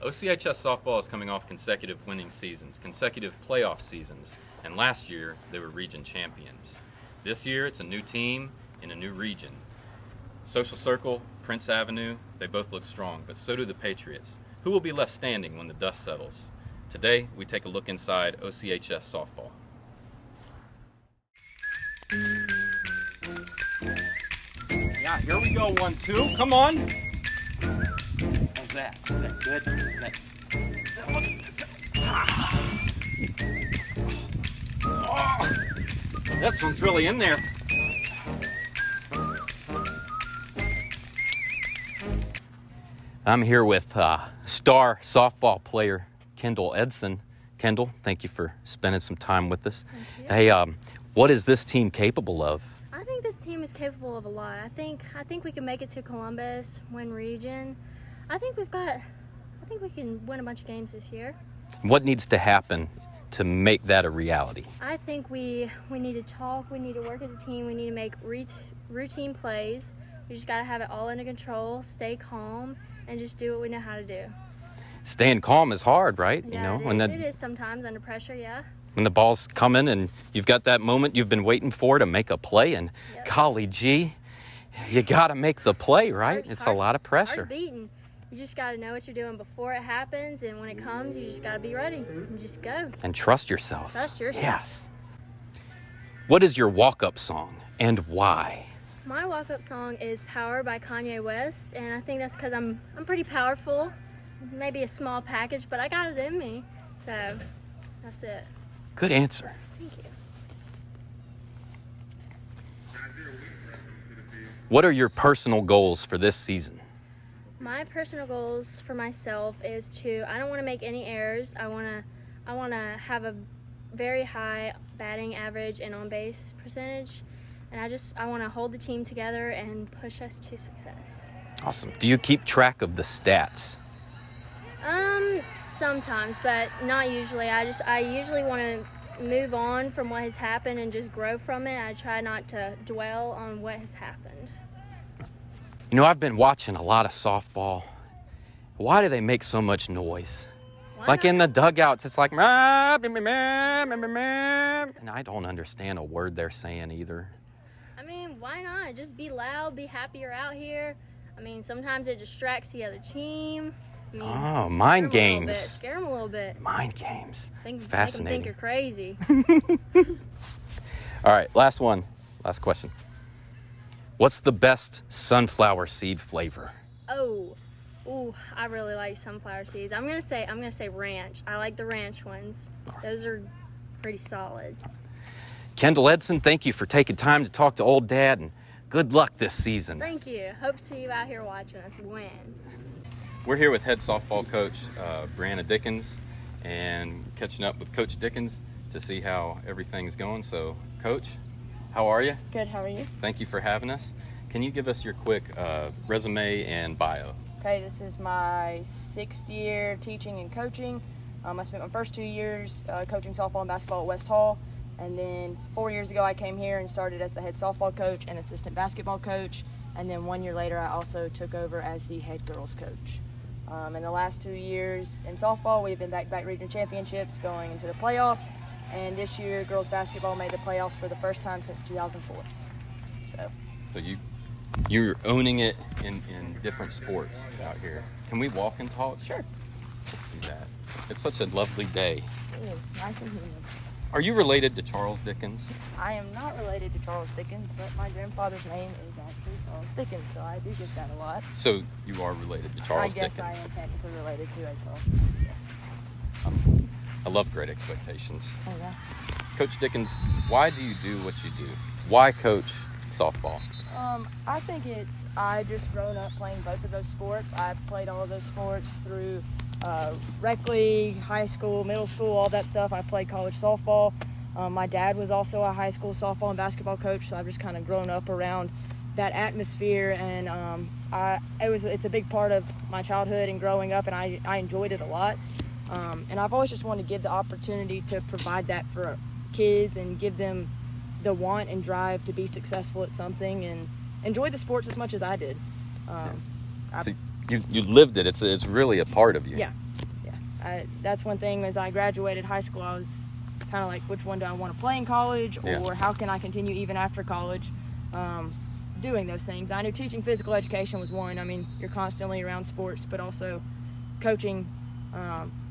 OCHS softball is coming off consecutive winning seasons, consecutive playoff seasons, and last year they were region champions. This year it's a new team in a new region. Social Circle, Prince Avenue, they both look strong, but so do the Patriots. Who will be left standing when the dust settles? Today we take a look inside OCHS softball. Yeah, here we go, 1-2. Come on. How's that? Is that good? Oh, this one's really in there. I'm here with star softball player Kendall Edson. Kendall, thank you for spending some time with us. Hey, what is this team capable of? I think this team is capable of a lot. I think we can make it to Columbus, win region. I think we can win a bunch of games this year. What needs to happen to make that a reality? I think we need to talk, we need to work as a team, we need to make routine plays. We just got to have it all under control, stay calm, and just do what we know how to do. Staying calm is hard, right? Yeah, it is sometimes under pressure, yeah. When the ball's coming and you've got that moment you've been waiting for to make a play, and golly gee, you got to make the play, right? It's a lot of pressure. Hard beating. You just got to know what you're doing before it happens, and when it comes, you just got to be ready and just go. And trust yourself. Trust yourself. Yes. What is your walk-up song and why? My walk-up song is Power by Kanye West, and I think that's because I'm pretty powerful. Maybe a small package, but I got it in me. So that's it. Good answer. Thank you. What are your personal goals for this season? My personal goals for myself is I don't want to make any errors. I want to have a very high batting average and on-base percentage. And I want to hold the team together and push us to success. Awesome. Do you keep track of the stats? Sometimes, but not usually. I usually want to move on from what has happened and just grow from it. I try not to dwell on what has happened. You know, I've been watching a lot of softball. Why do they make so much noise? Like in the dugouts, it's like, and I don't understand a word they're saying either. I mean, why not? Just be loud, be happy you're out here. I mean, sometimes it distracts the other team. I mean, mind games. Scare them a little bit. Mind games. Fascinating. Make them think you're crazy. All right, last one. Last question. What's the best sunflower seed flavor? I really like sunflower seeds. I'm gonna say ranch. I like the ranch ones. Those are pretty solid. Kendall Edson, thank you for taking time to talk to old Dad, and good luck this season. Thank you. Hope to see you out here watching us win. We're here with head softball coach Brianna Dickens, and catching up with Coach Dickens to see how everything's going. So, Coach, how are you? Good, how are you? Thank you for having us. Can you give us your quick resume and bio? Okay, this is my 6th year teaching and coaching. I spent my first 2 years coaching softball and basketball at West Hall, and then 4 years ago I came here and started as the head softball coach and assistant basketball coach, and then 1 year later I also took over as the head girls coach. In the last 2 years in softball, we've been back-to-back region championships, going into the playoffs, and this year girls basketball made the playoffs for the first time since 2004. So you're owning it in different sports out here. Can we walk and talk? Sure. Let's do that. It's such a lovely day. It is nice and humid. Are you related to Charles Dickens? I am not related to Charles Dickens, but my grandfather's name is actually Charles Dickens, so I do get that a lot. So you are related to Charles Dickens? I guess I am technically related to a Charles, yes. I love Great Expectations. Oh, yeah. Coach Dickens, why do you do what you do? Why coach softball? I think I just grown up playing both of those sports. I've played all of those sports through rec league, high school, middle school, all that stuff. I played college softball. My dad was also a high school softball and basketball coach, so I've just kind of grown up around that atmosphere, and it's a big part of my childhood and growing up, and I enjoyed it a lot. And I've always just wanted to give the opportunity to provide that for kids and give them the want and drive to be successful at something and enjoy the sports as much as I did. So you lived it. It's really a part of you. Yeah. That's one thing. As I graduated high school, I was kind of like, which one do I want to play in college, or how can I continue even after college doing those things. I knew teaching physical education was one. I mean, you're constantly around sports, but also coaching.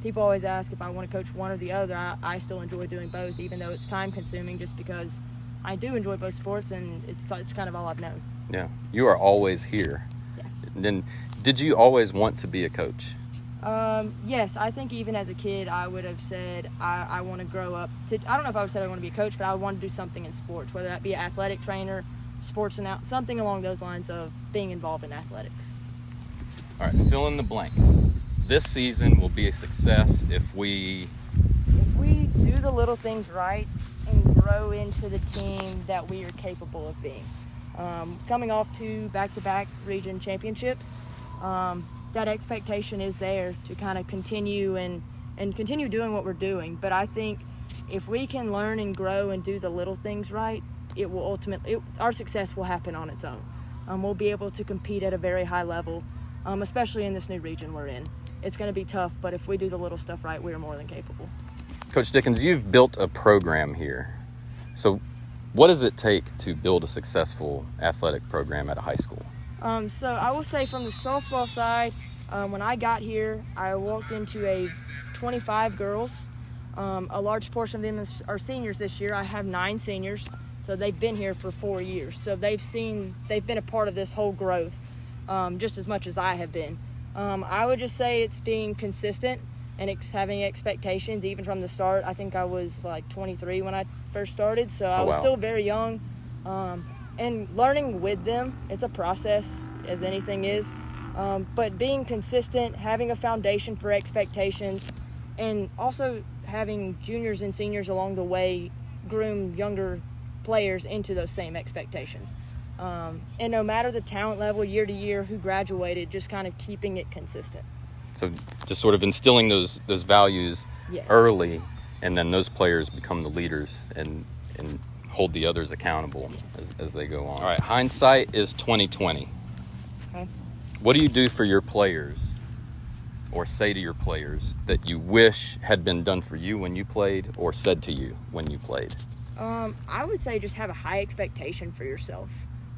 People always ask if I want to coach one or the other. I still enjoy doing both, even though it's time consuming, just because I do enjoy both sports, and it's kind of all I've known. Yeah, you are always here. Yeah. And then, did you always want to be a coach? Yes, I think even as a kid, I would have said I want to grow up to. I don't know if I would say I want to be a coach, but I would want to do something in sports, whether that be an athletic trainer, sports and something along those lines of being involved in athletics. All right, fill in the blank. This season will be a success if we do the little things right and grow into the team that we are capable of being. Coming off 2 back-to-back region championships, that expectation is there to kind of continue and continue doing what we're doing. But I think if we can learn and grow and do the little things right, it will ultimately, our success will happen on its own. We'll be able to compete at a very high level, especially in this new region we're in. It's going to be tough, but if we do the little stuff right, we are more than capable. Coach Dickens, you've built a program here. So what does it take to build a successful athletic program at a high school? So I will say from the softball side, when I got here, I walked into a 25 girls. A large portion of them are seniors this year. I have 9 seniors, so they've been here for 4 years. So they've been a part of this whole growth just as much as I have been. I would just say it's being consistent and having expectations even from the start. I think I was like 23 when I first started, so I was still very young. And learning with them, it's a process, as anything is. But being consistent, having a foundation for expectations, and also having juniors and seniors along the way groom younger players into those same expectations. And no matter the talent level year to year who graduated, just kind of keeping it consistent. So just sort of instilling those values early, and then those players become the leaders and hold the others accountable as they go on. All right, hindsight is 20/20. Okay. What do you do for your players, or say to your players, that you wish had been done for you when you played, or said to you when you played? I would say just have a high expectation for yourself.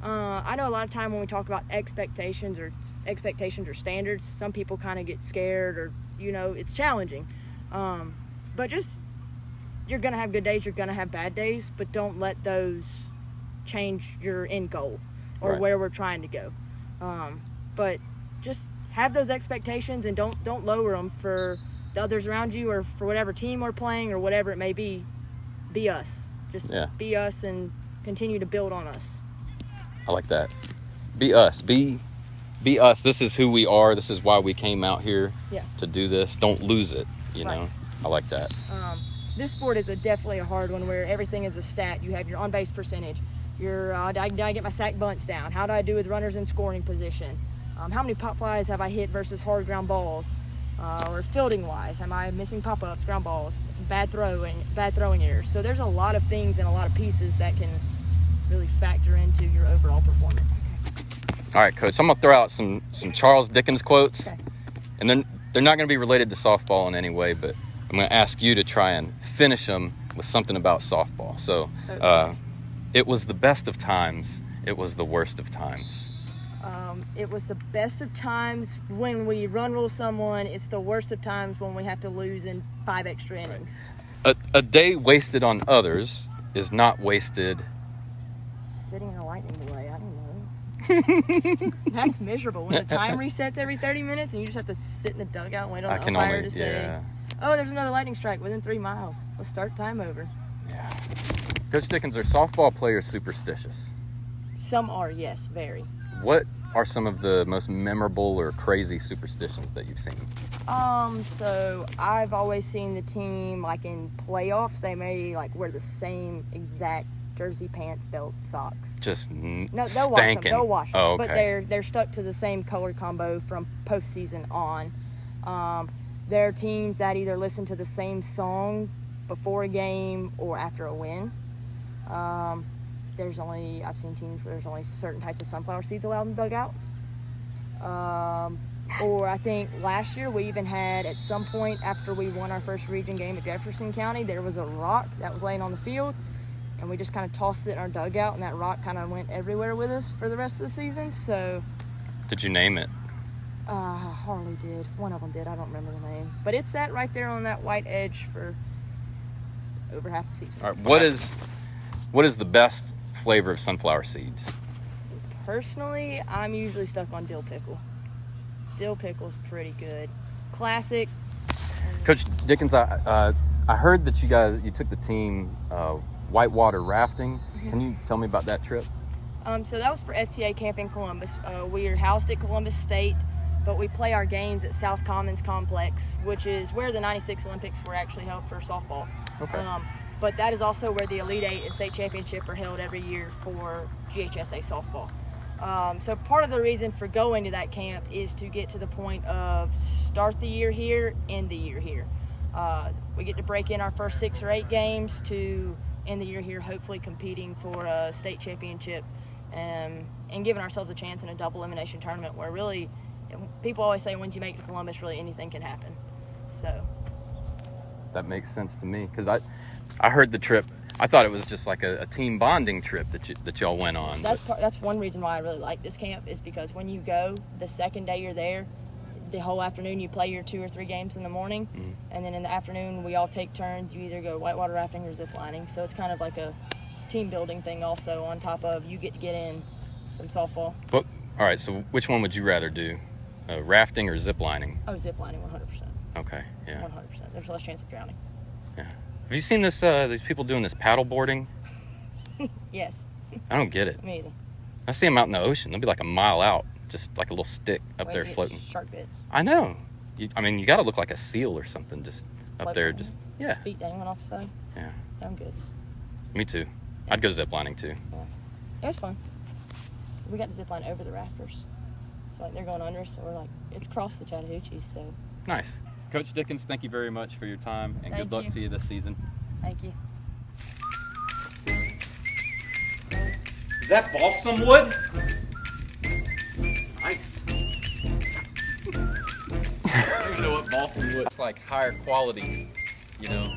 I know a lot of time when we talk about expectations or standards, some people kind of get scared, or it's challenging. But just, you're gonna have good days, you're gonna have bad days, but don't let those change your end goal or where we're trying to go. But just have those expectations and don't lower them for the others around you or for whatever team we're playing or whatever it may be. Be us. Just be us and continue to build on us. I like that. Be us. Be us. This is who we are. This is why we came out here to do this. Don't lose it, you know. I like that. This sport is definitely a hard one where everything is a stat. You have your on-base percentage. Did I get my sack bunts down? How do I do with runners in scoring position? How many pop flies have I hit versus hard ground balls? Or fielding-wise, am I missing pop-ups, ground balls, bad throwing errors? So there's a lot of things and a lot of pieces that can really factor into your overall performance. All right, Coach, I'm going to throw out some Charles Dickens quotes. Okay. And then they're not going to be related to softball in any way, but I'm going to ask you to try and finish them with something about softball. So, it was the best of times, it was the worst of times. It was the best of times when we run rule someone. It's the worst of times when we have to lose in 5 extra innings. A day wasted on others is not wasted. Sitting in a lightning delay, I don't know. That's miserable when the time resets every 30 minutes and you just have to sit in the dugout and wait on the umpire to say, oh, there's another lightning strike within 3 miles. Let's start time over. Yeah. Coach Dickens, are softball players superstitious? Some are, yes, very. What are some of the most memorable or crazy superstitions that you've seen? So I've always seen the team, like in playoffs, they may wear the same exact jersey, pants, belt, socks. Just No, they'll stanking. wash them. They'll wash them. Oh, okay. But they're stuck to the same color combo from postseason on. There are teams that either listen to the same song before a game or after a win. I've seen teams where there's only certain types of sunflower seeds allowed in the dugout. Or I think last year we even had, at some point after we won our first region game at Jefferson County, there was a rock that was laying on the field, and we just kind of tossed it in our dugout, and that rock kind of went everywhere with us for the rest of the season. So Did you name it? Harley did. One of them did. I don't remember the name. But it's that right there on that white edge for over half the season. All right. What is the best flavor of sunflower seeds? Personally, I'm usually stuck on dill pickle. Dill pickle's pretty good. Classic. Coach Dickens, I heard that you took the team whitewater rafting. Can you tell me about that trip? So that was for FTA Camp in Columbus. We are housed at Columbus State, but we play our games at South Commons Complex, which is where the '96 Olympics were actually held for softball. Okay. But that is also where the Elite Eight and State Championship are held every year for GHSA softball. So part of the reason for going to that camp is to get to the point of start the year here, end the year here. We get to break in our first 6 or 8 games to end the year here, hopefully competing for a state championship and giving ourselves a chance in a double elimination tournament where really, people always say once you make it to Columbus, really anything can happen. So That makes sense to me because I heard the trip. I thought it was just like a team bonding trip that y'all went on. That's one reason why I really like this camp is because when you go, the second day you're there, the whole afternoon you play your 2 or 3 games in the morning, and then in the afternoon we all take turns. You either go whitewater rafting or zip lining. So it's kind of like a team building thing also on top of you get to get in some softball. All right, so which one would you rather do, rafting or zip lining? Oh, zip lining 100%. Okay, yeah. 100%. There's less chance of drowning. Yeah. Have you seen this? These people doing this paddle boarding? Yes. I don't get it. Me either. I see them out in the ocean. They'll be like a mile out, just like a little stick up Wait, there get floating. Shark bit. I know. You got to look like a seal or something, just up Floating there. around. Just yeah. Feet dangling off the side. Yeah. I'm good. Me too. I'd go zip lining too. It was fun. We got to zip line over the rafters. So like they're going under, so we're like, it's across the Chattahoochee, so Nice. Coach Dickens, thank you very much for your time and Thank good luck you. to you this season. thank you. Is that balsam wood? Nice. I don't even know what balsam wood. It's like higher quality, you know.